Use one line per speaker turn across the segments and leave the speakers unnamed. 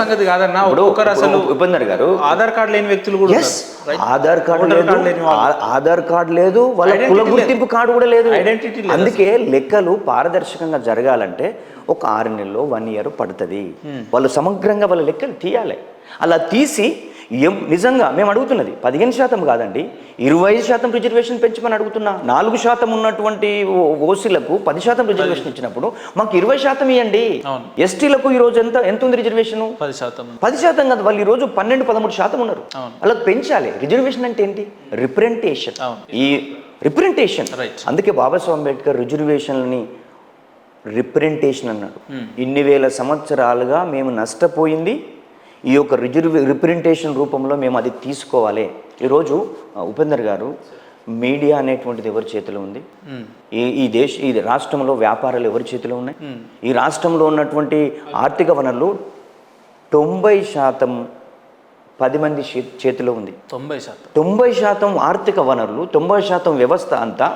సంగతి కాదన్నా. ఒక్కొక్కరు అసలు
ఉపేందర్ గారు
ఆధార్ కార్డు లేని వ్యక్తులు కూడా
ఆధార్ కార్డు లేదు, వాళ్ళ కుల గుర్తింపు కార్డు కూడా లేదు,
ఐడెంటిటీ.
అందుకే లెక్కలు పారదర్శకంగా జరగాలంటే ఒక 6 నెలలు 1 year పడుతుంది. వాళ్ళు సమగ్రంగా వాళ్ళ లెక్కలు తీయాలి. అలా తీసి నిజంగా మేము అడుగుతున్నది 15% కాదండి, 25% రిజర్వేషన్ పెంచమని అడుగుతున్నా. 4% ఉన్నటువంటి ఓసీలకు 10% రిజర్వేషన్ ఇచ్చినప్పుడు మాకు 20% ఇవ్వండి. ఎస్టీలకు ఈ రోజు ఎంత ఉంది రిజర్వేషన్? 10% కాదు, వాళ్ళు ఈ రోజు 12-13% ఉన్నారు. వాళ్ళకి పెంచాలి. రిజర్వేషన్ అంటే ఏంటి? రిప్రజెంటేషన్. ఈ రిప్రజెంటేషన్, అందుకే బాబాసాహెబ్ అంబేద్కర్ రిజర్వేషన్లని రిప్రజెంటేషన్ అన్నాడు. ఇన్ని వేల సంవత్సరాలుగా మేము నష్టపోయింది ఈ యొక్క రిప్రజెంటేషన్ రూపంలో మేము అది తీసుకోవాలి. ఈరోజు ఉపేందర్ గారు, మీడియా అనేటువంటిది ఎవరి చేతిలో ఉంది? ఈ రాష్ట్రంలో వ్యాపారాలు ఎవరి చేతిలో ఉన్నాయి? ఈ రాష్ట్రంలో ఉన్నటువంటి ఆర్థిక వనరులు 90% 10 మంది చేతిలో ఉంది. 90% ఆర్థిక వనరులు, 90% వ్యవస్థ అంతా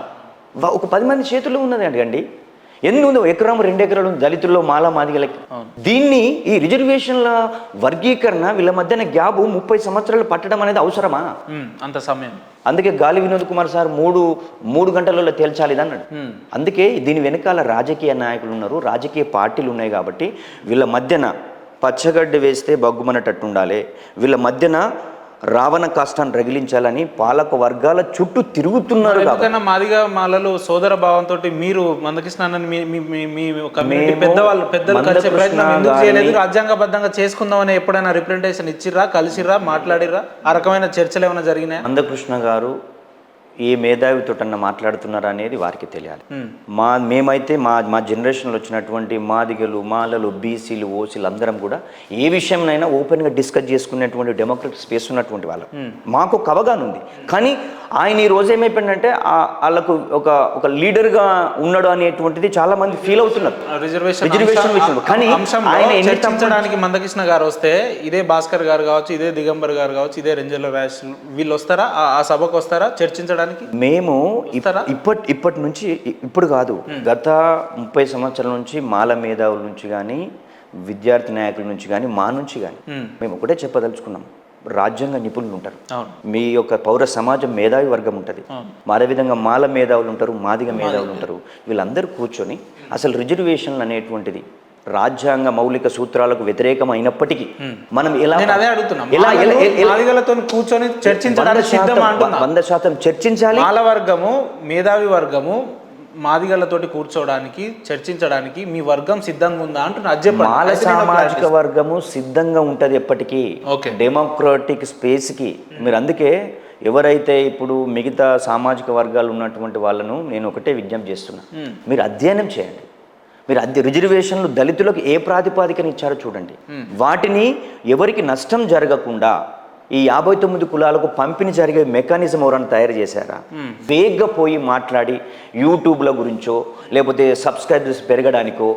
ఒక 10 మంది చేతిలో ఉన్నది అండి. ఎన్ని ఉందో, ఎకరం 2 ఎకరాలు ఉంది దళితుల్లో, మాలా మాదిగలకి. దీన్ని ఈ రిజర్వేషన్ల వర్గీకరణ వీళ్ళ మధ్యన గ్యాప్ 30 సంవత్సరాలు పట్టడం అనేది అవసరమా?
అంత సమయం.
అందుకే గాలి వినోద్ కుమార్ సార్ 3 గంటలలో తేల్చాలి అన్నాడు. అందుకే దీని వెనకాల రాజకీయ నాయకులు ఉన్నారు, రాజకీయ పార్టీలు ఉన్నాయి. కాబట్టి వీళ్ళ మధ్యన పచ్చగడ్డి వేస్తే బగ్గుమనేటట్టు ఉండాలి. వీళ్ళ మధ్యన రావణ కాష్టాన్ని రగిలించాలని పాలక వర్గాల చుట్టూ తిరుగుతున్నారు.
మాదిగా మాలలో సోదర భావంతో మీరు మందకృష్ణ పెద్దలు కలిసే ప్రయత్నం ఎందుకు చేయలేదు? రాజ్యాంగబద్ధంగా చేసుకుందామని ఎప్పుడైనా రిప్రజెంటేషన్ ఇచ్చిర్రా, కలిసిర్రా, మాట్లాడిర్రా? ఆ రకమైన చర్చలు ఏమైనా జరిగినాయి?
మందకృష్ణ గారు ఏ మేధావితోటన్నా మాట్లాడుతున్నారా అనేది వారికి తెలియాలి. మేమైతే మా జనరేషన్లో వచ్చినటువంటి మాదిగలు, మాలలు, బీసీలు, ఓసీలు అందరం కూడా ఏ విషయంనైనా ఓపెన్గా డిస్కస్ చేసుకునేటువంటి డెమోక్రటిక్ స్పేస్ ఉన్నటువంటి వాళ్ళు. మాకు ఒక అవగాహన ఉంది. కానీ ఆయన ఈ రోజు ఏమైపోయిందంటే వాళ్ళకు ఒక లీడర్గా ఉన్నాడు అనేటువంటిది చాలా మంది ఫీల్ అవుతున్నారు రిజర్వేషన్ విషయంలో. కానీ ఆయన
చర్చించడానికి మందకృష్ణ గారు వస్తే ఇదే భాస్కర్ గారు కావచ్చు, ఇదే దిగంబర్ గారు కావచ్చు, ఇదే రెంజల వ్యాస్ వీళ్ళు వస్తారా? ఆ సభకు వస్తారా చర్చించడానికి?
మేము ఇప్పటి నుంచి, ఇప్పుడు కాదు, గత 30 సంవత్సరాల నుంచి మాల మేధావుల నుంచి కానీ, విద్యార్థి నాయకుల నుంచి కానీ, మా నుంచి కానీ మేము ఒకటే చెప్పదలుచుకున్నాం. రాజ్యాంగ నిపుణులు ఉంటారు, మీ యొక్క పౌర సమాజం మేధావి వర్గం ఉంటుంది, అదేవిధంగా మాల మేధావులు ఉంటారు, మాదిగ మేధావులు ఉంటారు. వీళ్ళందరూ కూర్చొని అసలు రిజర్వేషన్లు అనేటువంటిది రాజ్యాంగ మౌలిక సూత్రాలకు వ్యతిరేకమైనప్పటికీ మనం
కూర్చొని చర్చించడానికి
100% చర్చించాలి.
మాల వర్గము, మేధావి వర్గము మాదిగలతోటి కూర్చోడానికి, చర్చించడానికి మీ వర్గం సిద్ధంగా ఉందా అంటున్నా.
మాల సామాజిక వర్గము సిద్ధంగా ఉంటుంది ఎప్పటికీ డెమోక్రాటిక్ స్పేస్కి. మీరు అందుకే ఎవరైతే ఇప్పుడు మిగతా సామాజిక వర్గాలు ఉన్నటువంటి వాళ్ళను నేను ఒకటే విజ్ఞప్తి చేస్తున్నా, మీరు అధ్యయనం చేయండి. మీరు రిజర్వేషన్లు దళితులకు ఏ ప్రాతిపాదికన ఇచ్చారో చూడండి. వాటిని ఎవరికి నష్టం జరగకుండా ఈ 59 కులాలకు పంపిణీ జరిగే మెకానిజం ఎవరైనా తయారు చేశారా? వేగ్గా పోయి మాట్లాడి యూట్యూబ్ల గురించో లేకపోతే సబ్స్క్రైబర్స్ పెరగడానికో,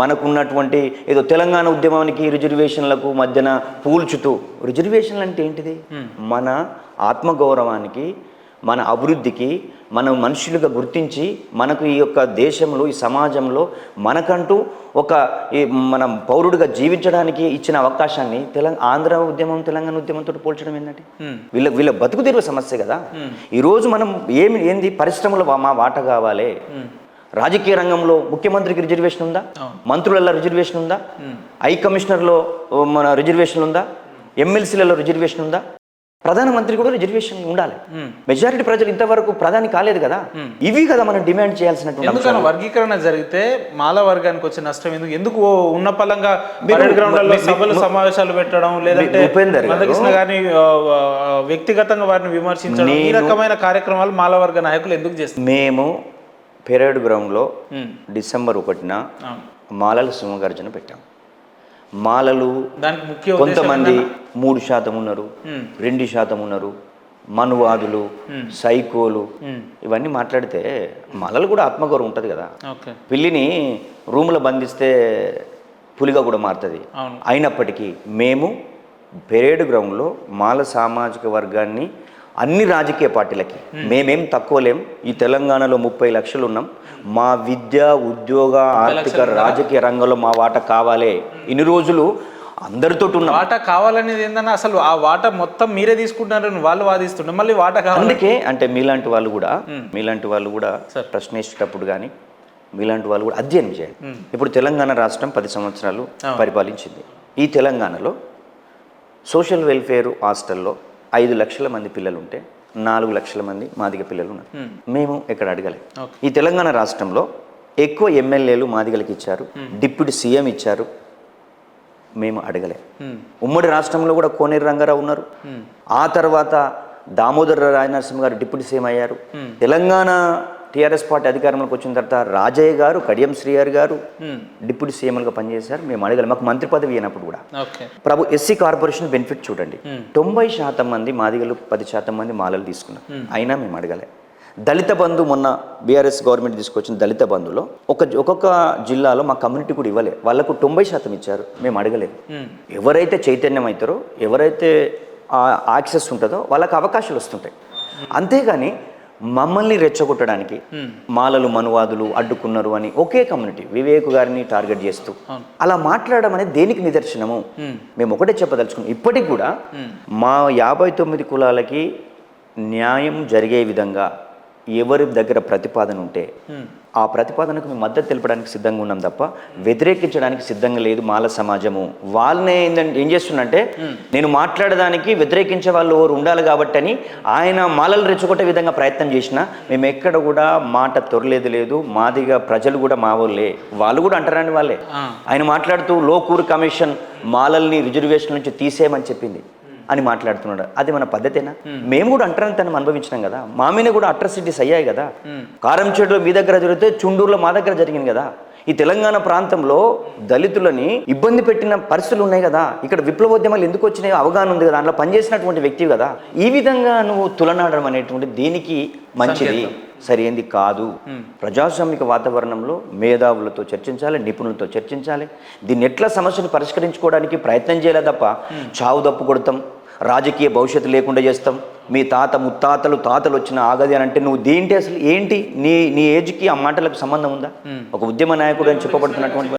మనకున్నటువంటి ఏదో తెలంగాణ ఉద్యమానికి రిజర్వేషన్లకు మధ్యన పూల్చుతూ, రిజర్వేషన్లు అంటే ఏంటిది? మన ఆత్మగౌరవానికి, మన అభివృద్ధికి, మనం మనుషులుగా గుర్తించి మనకు ఈ యొక్క దేశంలో, ఈ సమాజంలో మనకంటూ మనం పౌరుడిగా జీవించడానికి ఇచ్చిన అవకాశాన్ని ఆంధ్ర ఉద్యమం, తెలంగాణ ఉద్యమంతో పోల్చడం ఏంటంటే వీళ్ళ బతుకు తెరువు సమస్య కదా. ఈరోజు మనం ఏంది పరిశ్రమలో మా వాటా కావాలి. రాజకీయ రంగంలో ముఖ్యమంత్రికి రిజర్వేషన్ ఉందా? మంత్రులలో రిజర్వేషన్ ఉందా? హై కమిషనర్లో మన రిజర్వేషన్ ఉందా? ఎమ్మెల్సీలలో రిజర్వేషన్ ఉందా? ప్రధానమంత్రి కూడా రిజర్వేషన్ ఉండాలి. మెజారిటీ ప్రజలు ఇంతవరకు ప్రధాని కాలేదు కదా. ఇవి కదా మనం డిమాండ్ చేయాల్సినటువంటి.
వర్గీకరణ జరిగితే మాల వర్గానికి వచ్చే నష్టం ఎందుకు ఉన్న పలంగా సభలు సమావేశాలు పెట్టడం, లేదంటే మందకృష్ణ గారిని వ్యక్తిగతంగా వారిని విమర్శించడం, ఈ రకమైన కార్యక్రమాలు మాల వర్గ నాయకులు ఎందుకు చేస్తారు?
మేము పెరేడ్ గ్రౌండ్లో December 1న మాలల సింహగర్జన పెట్టాం. మాలలు కొంతమంది 3% ఉన్నారు, 2% ఉన్నారు, మనువాదులు, సైకోలు, ఇవన్నీ మాట్లాడితే మాలలు కూడా ఆత్మగౌరవం ఉంటుంది కదా. పిల్లిని రూమ్లో బంధిస్తే పులిగా కూడా మారుతుంది. అయినప్పటికీ మేము పెరేడ్ గ్రౌండ్లో మాల సామాజిక వర్గాన్ని అన్ని రాజకీయ పార్టీలకి మేమేం తక్కువ లేం. ఈ తెలంగాణలో 30 లక్షలు ఉన్నాం. మా విద్య, ఉద్యోగ, ఆర్థిక, రాజకీయ రంగంలో మా వాటా కావాలి. ఇన్ని రోజులు అందరితో ఉన్నాం.
వాటా కావాలనేది ఏంటన్నా అసలు ఆ వాటా మొత్తం మీరే తీసుకుంటున్నారని వాళ్ళు వాదిస్తుండే మళ్ళీ వాటా కావాలి.
అందుకే అంటే మీలాంటి వాళ్ళు కూడా ప్రశ్నించేటప్పుడు కానీ మీలాంటి వాళ్ళు కూడా అధ్యయనం చేయాలి. ఇప్పుడు తెలంగాణ రాష్ట్రం 10 సంవత్సరాలు పరిపాలించింది. ఈ తెలంగాణలో సోషల్ వెల్ఫేర్ హాస్టల్లో 5 లక్షల మంది పిల్లలు ఉంటే 4 లక్షల మంది మాదిగ పిల్లలు ఉన్నారు. మేము ఎక్కడ అడగలే. ఈ తెలంగాణ రాష్ట్రంలో ఎక్కువ ఎమ్మెల్యేలు మాదిగలకు ఇచ్చారు, డిప్యూటీ సీఎం ఇచ్చారు, మేము అడగలే. ఉమ్మడి రాష్ట్రంలో కూడా కోనేరు రంగారావు ఉన్నారు. ఆ తర్వాత దామోదర రాజనరసింహ గారు డిప్యూటీ సీఎం అయ్యారు. తెలంగాణ టీఆర్ఎస్ పార్టీ అధికారంలోకి వచ్చిన తర్వాత రాజయ్య గారు, కడియం శ్రీహరి గారు డిప్యూటీ సీఎంలుగా పనిచేశారు. మేము అడగలే. మాకు మంత్రి పదవి అయినప్పుడు కూడా ప్రభు ఎస్సీ కార్పొరేషన్ బెనిఫిట్ చూడండి, 90% మంది మాదిగలు, 10% మంది మాలలు తీసుకున్నారు. అయినా మేము అడగలే. దళిత బంధు మొన్న బీఆర్ఎస్ గవర్నమెంట్ తీసుకొచ్చిన దళిత బంధులో ఒక్కొక్క జిల్లాలో మా కమ్యూనిటీ కూడా ఇవ్వలే. వాళ్ళకు 90% ఇచ్చారు, మేము అడగలేదు. ఎవరైతే చైతన్యం అవుతారో, ఎవరైతే యాక్సెస్ ఉంటుందో వాళ్ళకి అవకాశాలు వస్తుంటాయి. అంతేగాని మమ్మల్ని రెచ్చగొట్టడానికి మాలలు మనువాదులు అడ్డుకున్నారు అని ఒకే కమ్యూనిటీ వివేక్ గారిని టార్గెట్ చేస్తూ అలా మాట్లాడడం అనేది దేనికి నిదర్శనము? మేము ఒకటే చెప్పదలుచుకున్నాం. ఇప్పటికి కూడా మా 59 కులాలకి న్యాయం జరిగే విధంగా ఎవరి దగ్గర ప్రతిపాదన ఉంటే ఆ ప్రతిపాదనకు మేము మద్దతు తెలపడానికి సిద్ధంగా ఉన్నాం తప్ప వ్యతిరేకించడానికి సిద్ధంగా లేదు మాల సమాజము. వాళ్ళనే ఏం చేస్తుందంటే నేను మాట్లాడడానికి వ్యతిరేకించే వాళ్ళు ఎవరు ఉండాలి కాబట్టి అని ఆయన మాలలు రెచ్చగొట్టే విధంగా ప్రయత్నం చేసినా మేము ఎక్కడ కూడా మాట తొరలేదు లేదు. మాదిగా ప్రజలు కూడా మా వాళ్ళే, వాళ్ళు కూడా అంటారని వాళ్ళే. ఆయన మాట్లాడుతూ లోకూర్ కమిషన్ మాలల్ని రిజర్వేషన్ నుంచి తీసేయమని చెప్పింది అని మాట్లాడుతున్నాడు. అది మన పద్ధతేనా? మేము కూడా అంటరానితనం అనుభవించినాం కదా. మా మీద కూడా అట్రాసిటీస్ అయ్యాయి కదా. కారంచేడులో మీ దగ్గర జరిగితే చుండూరులో మా దగ్గర జరిగింది కదా. ఈ తెలంగాణ ప్రాంతంలో దళితులని ఇబ్బంది పెట్టిన పరిస్థితులు ఉన్నాయి కదా. ఇక్కడ విప్లవోద్యమాలు ఎందుకు వచ్చినాయో అవగాహన ఉంది కదా, అందులో పనిచేసినటువంటి వ్యక్తి కదా. ఈ విధంగా నువ్వు తులనాడడం అనేటువంటి దేనికి మంచిది, సరైనది కాదు. ప్రజాస్వామిక వాతావరణంలో మేధావులతో చర్చించాలి, నిపుణులతో చర్చించాలి. దీన్ని ఎట్లా సమస్యను పరిష్కరించుకోవడానికి ప్రయత్నం చేయలే తప్ప చావు దప్పు కొడతాం, రాజకీయ భవిష్యత్తు లేకుండా చేస్తాం, మీ తాత ముత్తాతలు తాతలు వచ్చిన ఆగది అని అంటే నువ్వు దేంటి అసలు ఏంటి? నీ ఏజ్కి ఆ మాటలకు సంబంధం ఉందా? ఒక ఉద్యమ నాయకుడు అని చెప్పబడుతున్నటువంటి